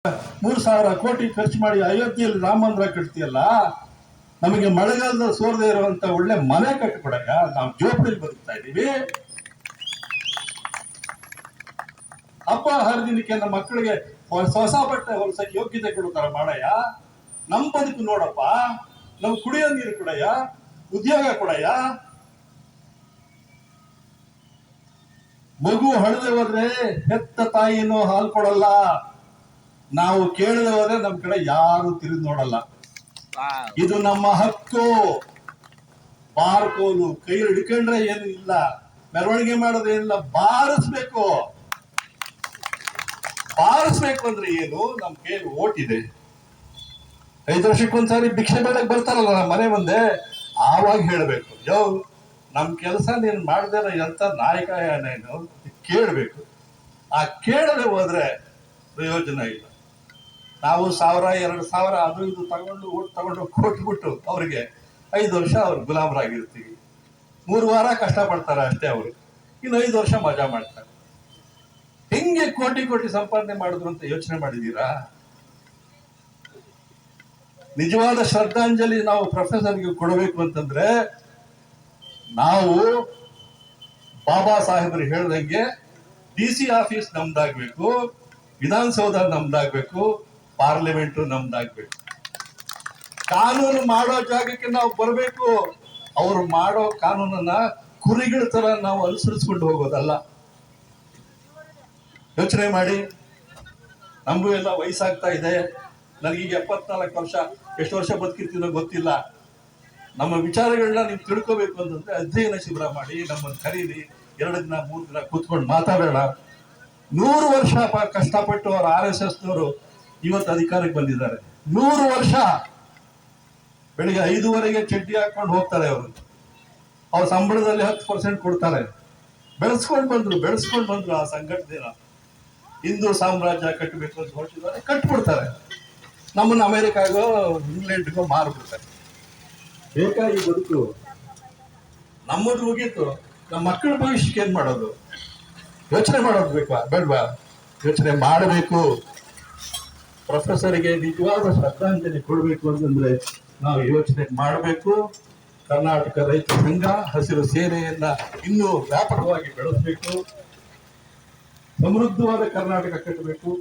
3,000 ಕೋಟಿ ಖರ್ಚು ಮಾಡಿ ಅಯೋಧ್ಯೆಯಲ್ಲಿ ರಾಮ ಮಂದಿರ ಕಟ್ತೀಯಲ್ಲ, ನಮಗೆ ಮಳೆಗಾಲದಲ್ಲಿ ಸೋರದೆ ಇರುವಂತ ಒಳ್ಳೆ ಮನೆ ಕಟ್ಟಿಕೊಡಕ ನಾವು ಜೋಪಡಿಲಿ ಬದುಕ್ತಾ ಇದ್ದೀವಿ. ಹಬ್ಬ ಹರಿದಿನಕ್ಕೆ ನಮ್ಮ ಮಕ್ಕಳಿಗೆ ಹೊಸ ಬಟ್ಟೆ ಹೊಲಸಕ್ಕೆ ಯೋಗ್ಯತೆ ಕೊಡ್ತಾರ ಮಾಡಯ್ಯ. ನಮ್ ಬದುಕು ನೋಡಪ್ಪ, ನಮ್ ಕುಡಿಯೋ ನೀರು ಕೊಡಯ್ಯ, ಉದ್ಯೋಗ ಕೊಡಯ್ಯ. ಮಗು ಹಳದೆ ಹೋದ್ರೆ ಹೆತ್ತ ತಾಯಿನೂ ಹಾಲು ಕೊಡಲ್ಲ. ನಾವು ಕೇಳದೆ ಹೋದ್ರೆ ನಮ್ ಕಡೆ ಯಾರು ತಿರುಗಿ ನೋಡಲ್ಲ. ಇದು ನಮ್ಮ ಹಕ್ಕು. ಬಾರ್ಕೋಲು ಕೈ ಹಿಡ್ಕೊಂಡ್ರೆ ಏನು ಇಲ್ಲ, ಮೆರವಣಿಗೆ ಮಾಡೋದೇನಿಲ್ಲ, ಬಾರಿಸ್ಬೇಕು. ಬಾರಿಸ್ಬೇಕು ಅಂದ್ರೆ ಏನು? ನಮ್ ಕೈಲಿ ಓಟ್ ಇದೆ. 5 ವರ್ಷಕ್ಕೊಂದ್ಸಾರಿ ಭಿಕ್ಷೆ ಬೇಡಕ್ ಬರ್ತಾರಲ್ಲ ನಮ್ಮ ಮನೆ ಮುಂದೆ, ಆವಾಗ ಹೇಳ್ಬೇಕು, ಯೋ ನಮ್ ಕೆಲಸ ನೀನ್ ಮಾಡ್ದಾರ ಎಂತ ನಾಯಕ ಏನೇನು ಕೇಳ್ಬೇಕು. ಆ ಕೇಳದೆ ಹೋದ್ರೆ ಪ್ರಯೋಜನ ಇಲ್ಲ. ನಾವು 1,000 2,000 ಅದು ಇದು ತಗೊಂಡು ಓಟ್ ತಗೊಂಡು ಕೊಟ್ಬಿಟ್ಟು ಅವ್ರಿಗೆ 5 ವರ್ಷ ಅವ್ರು ಗುಲಾಮರಾಗಿರ್ತೀವಿ. 3 ವಾರ ಕಷ್ಟ ಪಡ್ತಾರೆ ಅಷ್ಟೇ ಅವರು, ಇನ್ನು 5 ವರ್ಷ ಮಜಾ ಮಾಡ್ತಾರೆ. ಹೆಂಗೆ ಕೋಟಿ ಕೋಟಿ ಸಂಪಾದನೆ ಮಾಡಿದ್ರು ಅಂತ ಯೋಚನೆ ಮಾಡಿದೀರಾ? ನಿಜವಾದ ಶ್ರದ್ಧಾಂಜಲಿ ನಾವು ಪ್ರೊಫೆಸರ್ಗೆ ಕೊಡಬೇಕು ಅಂತಂದ್ರೆ, ನಾವು ಬಾಬಾ ಸಾಹೇಬರು ಹೇಳ್ದಂಗೆ DC ಆಫೀಸ್ ನಮ್ದಾಗ್ಬೇಕು, ವಿಧಾನಸೌಧ ನಮ್ದಾಗ್ಬೇಕು, ಪಾರ್ಲಿಮೆಂಟ್ ನಮ್ದಾಗ್ಬೇಕು. ಕಾನೂನು ಮಾಡೋ ಜಾಗಕ್ಕೆ ನಾವು ಬರಬೇಕು. ಅವ್ರು ಮಾಡೋ ಕಾನೂನನ್ನ ಕುರಿಗಳ ತರ ನಾವು ಅನುಸರಿಸ್ಕೊಂಡು ಹೋಗೋದಲ್ಲ. ಯೋಚನೆ ಮಾಡಿ. ನಮಗೂ ಎಲ್ಲ ವಯಸ್ಸಾಗ್ತಾ ಇದೆ. ನನಗೀಗ 74 ವರ್ಷ. ಎಷ್ಟು ವರ್ಷ ಬದುಕಿರ್ತೀನೋ ಗೊತ್ತಿಲ್ಲ. ನಮ್ಮ ವಿಚಾರಗಳನ್ನ ನೀವು ತಿಳ್ಕೋಬೇಕು ಅಂತಂದ್ರೆ ಅಧ್ಯಯನ ಶಿಬಿರ ಮಾಡಿ, ನಮ್ಮನ್ನು ಕರೀರಿ. 2 ದಿನ 3 ದಿನ ಕೂತ್ಕೊಂಡು ಮಾತಾಡೋಣ. 100 ವರ್ಷ ಕಷ್ಟಪಟ್ಟು ಅವ್ರ RSSನವರು ಇವತ್ತು ಅಧಿಕಾರಕ್ಕೆ ಬಂದಿದ್ದಾರೆ. 100 ವರ್ಷ ಬೆಳಿಗ್ಗೆ 5:15 ಚಡ್ಡಿ ಹಾಕೊಂಡು ಹೋಗ್ತಾರೆ. ಅವರು ಅವ್ರ ಸಂಬಳದಲ್ಲಿ 10% ಕೊಡ್ತಾರೆ. ಬೆಳೆಸ್ಕೊಂಡು ಬಂದ್ರು ಆ ಸಂಘಟನೆನ. ಹಿಂದೂ ಸಾಮ್ರಾಜ್ಯ ಕಟ್ಟಬೇಕು ಅಂತ ಹೊರಟಿದ್ದಾರೆ, ಕಟ್ಬಿಡ್ತಾರೆ. ನಮ್ಮನ್ನು ಅಮೆರಿಕಾಗೋ ಇಂಗ್ಲೆಂಡ್ಗೋ ಮಾರ್ಬಿಡ್ತಾರೆ. ಬೇಕಾಗಿ ಬದುಕು ನಮ್ಮದು ಮುಗೀತು. ನಮ್ಮ ಮಕ್ಕಳ ಭವಿಷ್ಯಕ್ಕೆ ಏನ್ ಮಾಡೋದು? ಯೋಚನೆ ಮಾಡೋದು ಬೇಕಾ ಬೇಡವಾ? ಯೋಚನೆ ಮಾಡಬೇಕು. ಪ್ರೊಫೆಸರ್ಗೆ ನಿಜವಾದ ಶ್ರದ್ಧಾಂಜಲಿ ಕೊಡಬೇಕು ಅಂತಂದ್ರೆ ನಾವು ಯೋಚನೆ ಮಾಡಬೇಕು. ಕರ್ನಾಟಕ ರೈತ ಸಂಘ, ಹಸಿರು ಸೇನೆಯನ್ನ ಇನ್ನೂ ವ್ಯಾಪಕವಾಗಿ ಬೆಳೆಸಬೇಕು. ಸಮೃದ್ಧವಾದ ಕರ್ನಾಟಕ ಕಟ್ಟಬೇಕು.